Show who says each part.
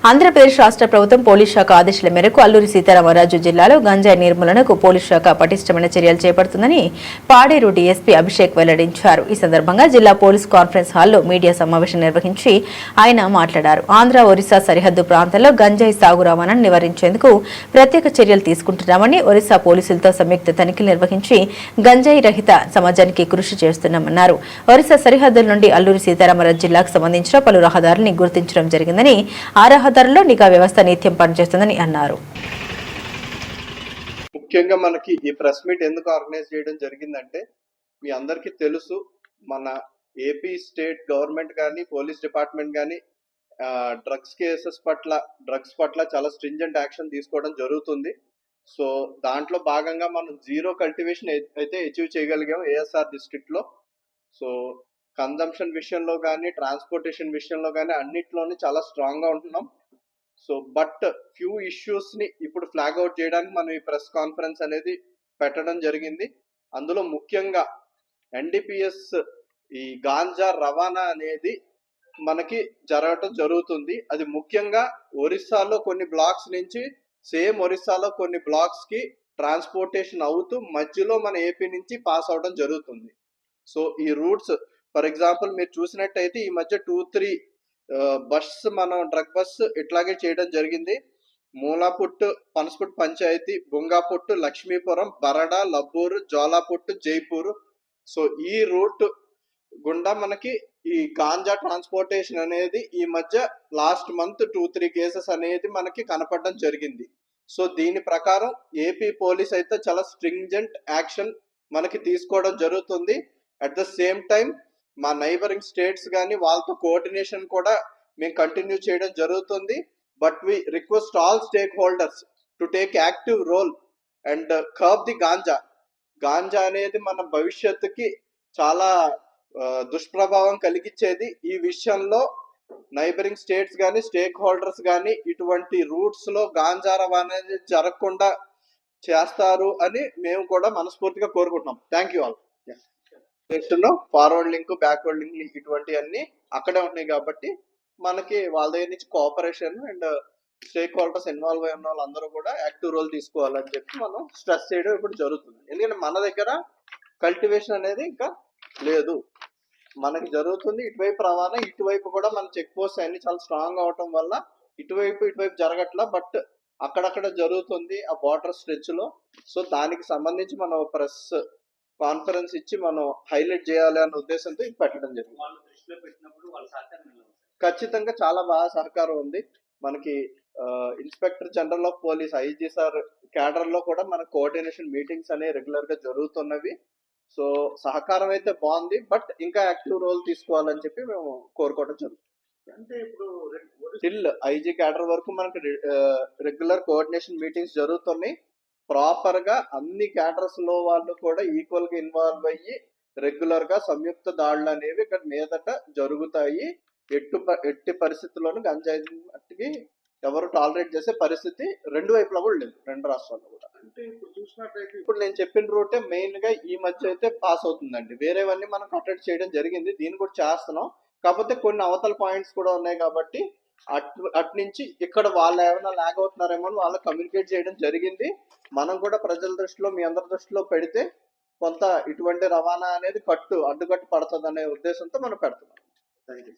Speaker 1: ఆంధ్రప్రదేశ్ రాష్ట్ర ప్రభుత్వం పోలీస్ శాఖ ఆదేశాల మేరకు అల్లూరి సీతారామరాజు జిల్లాలో గంజాయి నిర్మూలనకు పోలీస్ శాఖ పటిష్టమైన చర్యలు చేపడుతుందని పాడేరు డీఎస్పీ అభిషేక్ వెల్లడించారు. ఈ సందర్భంగా జిల్లా పోలీస్ కాన్ఫరెన్స్ హాల్లో మీడియా సమావేశం నిర్వహించి ఆయన మాట్లాడారు. ఆంధ్ర ఒరిస్సా సరిహద్దు ప్రాంతాల్లో గంజాయి సాగు రవాణాను నివారించేందుకు ప్రత్యేక చర్యలు తీసుకుంటున్నామని, ఒరిస్సా పోలీసులతో సంయుక్త తనిఖీలు నిర్వహించి గంజాయి రహిత సమాజానికి కృషి చేస్తున్నామన్నారు. ఒరిస్సా సరిహద్దుల నుండి అల్లూరి సీతారామరాజు జిల్లాకు సంబంధించిన పలు రహదారుల్ని గుర్తించడం జరిగిందని, ఆ రహదారుల్లో నిఘా వ్యవస్థ నిత్యం పనిచేస్తుందని అన్నారు.
Speaker 2: ముఖ్యంగా మనకి ఈ ప్రెస్ మీట్ ఎందుకు ఆర్గనైజ్ చేయడం జరిగిందంటే, మీ అందరికీ తెలుసు, మన ఏపీ స్టేట్ గవర్నమెంట్ కానీ పోలీస్ డిపార్ట్మెంట్ కానీ డ్రగ్స్ పట్ల చాలా స్ట్రింజెంట్ యాక్షన్ తీసుకోవడం జరుగుతుంది. సో దాంట్లో భాగంగా మనం జీరో కల్టివేషన్ అయితే అచీవ్ చేయగలిగాం ఏఎస్ఆర్ డిస్ట్రిక్ట్ లో. సో కన్జంప్షన్ విషయంలో కానీ ట్రాన్స్పోర్టేషన్ విషయంలో కానీ అన్నిట్లోనే చాలా స్ట్రాంగ్ గా ఉంటున్నాం. సో బట్ ఫ్యూ ఇష్యూస్ ని ఇప్పుడు ఫ్లాగ్ అవుట్ చేయడానికి మనం ఈ ప్రెస్ కాన్ఫరెన్స్ అనేది పెట్టడం జరిగింది. అందులో ముఖ్యంగా ఎన్డీపీఎస్ ఈ గాంజా రవాణా అనేది మనకి జరగటం జరుగుతుంది. అది ముఖ్యంగా ఒరిస్సాలో కొన్ని బ్లాక్స్ నుంచి సేమ్ ఒరిస్సాలో కొన్ని బ్లాక్స్ కి ట్రాన్స్పోర్టేషన్ అవుతూ మధ్యలో మన ఏపీ నుంచి పాస్ అవడం జరుగుతుంది. సో ఈ రూట్స్ ఫర్ ఎగ్జాంపుల్ మీరు చూసినట్టయితే ఈ మధ్య 2-3 మనం డ్రగ్ బస్ ఇట్లాగే చేయడం జరిగింది. మూలాపుట్టు, పనసపుట్టు పంచాయతీ, బుంగాపుట్టు, లక్ష్మీపురం, బరడా, లబ్బూరు, జోలాపుట్టు, జైపూర్. సో ఈ రూట్ గుండా మనకి ఈ గాంజా ట్రాన్స్పోర్టేషన్ అనేది ఈ మధ్య లాస్ట్ మంత్ 2-3 కేసెస్ అనేది మనకి కనపడడం జరిగింది. సో దీని ప్రకారం ఏపీ పోలీస్ అయితే చాలా స్ట్రింజెంట్ యాక్షన్ మనకి తీసుకోవడం జరుగుతుంది. అట్ ద సేమ్ టైం మా నైబరింగ్ స్టేట్స్ కానీ వాళ్ళతో కోఆర్డినేషన్ కూడా మేము కంటిన్యూ చేయడం జరుగుతుంది. But we request all stakeholders to take active role and curb the ganja అనేది మన భవిష్యత్తుకి చాలా దుష్ప్రభావం కలిగించేది. ఈ విషయంలో నైబరింగ్ స్టేట్స్ కానీ స్టేక్ హోల్డర్స్ కానీ ఇటువంటి రూట్స్ లో గాంజా రవాణా అనేది జరగకుండా చేస్తారు అని మేము కూడా మనస్ఫూర్తిగా కోరుకుంటున్నాం. Thank you all. Forward link, backward link ఇటువంటి అన్ని అక్కడే ఉన్నాయి కాబట్టి మనకి వాళ్ళ దగ్గర నుంచి cooperation and stake holders involve అయిన వాళ్ళందరూ కూడా యాక్టివ్ రోల్ తీసుకోవాలని చెప్పి మనం స్ట్రెస్ చేయడం ఇప్పుడు జరుగుతుంది. ఎందుకంటే మన దగ్గర కల్టివేషన్ అనేది ఇంకా లేదు, మనకి జరుగుతుంది ఇటువైపు రవాణా, ఇటువైపు కూడా మన చెక్ పోస్ట్ అన్ని చాలా స్ట్రాంగ్ అవటం వల్ల ఇటువైపు జరగట్లా, బట్ అక్కడక్కడ జరుగుతుంది ఆ బార్డర్ స్ట్రెచ్ లో. సో దానికి సంబంధించి మనం ప్రెస్ కాన్ఫరెన్స్ ఇచ్చి మనం హైలైట్ చేయాలి అన్న ఉద్దేశంతో ఇది పెట్టడం జరిగింది. ఖచ్చితంగా చాలా బాగా సహకారం ఉంది మనకి. Inspector general of police IG sir cadre లో కూడా మన కోఆర్డినేషన్ మీటింగ్స్ అనేవి రెగ్యులర్ గా జరుగుతున్నవి. సో సహకారం అయితే బాగుంది, బట్ ఇంకా యాక్టివ్ రోల్ తీసుకోవాలని చెప్పి మేము కోరుకోవడం జరుగుతుంది. అంటే ఇప్పుడు స్టిల్ ఐజీ క్యాడర్ వరకు మనకి రెగ్యులర్ కోఆర్డినేషన్ మీటింగ్స్ జరుగుతున్నాయి. ప్రాపర్ గా అన్ని క్యాడర్స్ లో వాళ్ళు కూడా ఈక్వల్ గా ఇన్వాల్వ్ అయ్యి రెగ్యులర్ గా సంయుక్త దాడులు అనేవి ఇక్కడ మీదట జరుగుతాయి. ఎట్టి పరిస్థితుల్లోనూ గంజాయికి ఎవరు టాలరేట్ చేసే పరిస్థితి రెండు వైపులా కూడా లేదు, రెండు రాష్ట్రాల్లో కూడా. అంటే ఇప్పుడు చూసినట్టయితే ఇప్పుడు నేను చెప్పిన రూటే మెయిన్ గా ఈ మధ్య అయితే పాస్ అవుతుందండి. వేరేవన్నీ మనం కట్టడి చేయడం జరిగింది, దీన్ని కూడా చేస్తున్నాం. కాకపోతే కొన్ని అవతల పాయింట్స్ కూడా ఉన్నాయి కాబట్టి అటు నుంచి ఇక్కడ వాళ్ళు ఏమైనా లాగ్ అవుతున్నారేమో అని వాళ్ళకి కమ్యూనికేట్ చేయడం జరిగింది. మనం కూడా ప్రజల దృష్టిలో, మీ అందరి దృష్టిలో పెడితే కొంత ఇటువంటి రవాణా అనేది అడ్డుకట్టు పడుతుంది అనే ఉద్దేశంతో మనం పెడుతున్నాం. Thank you.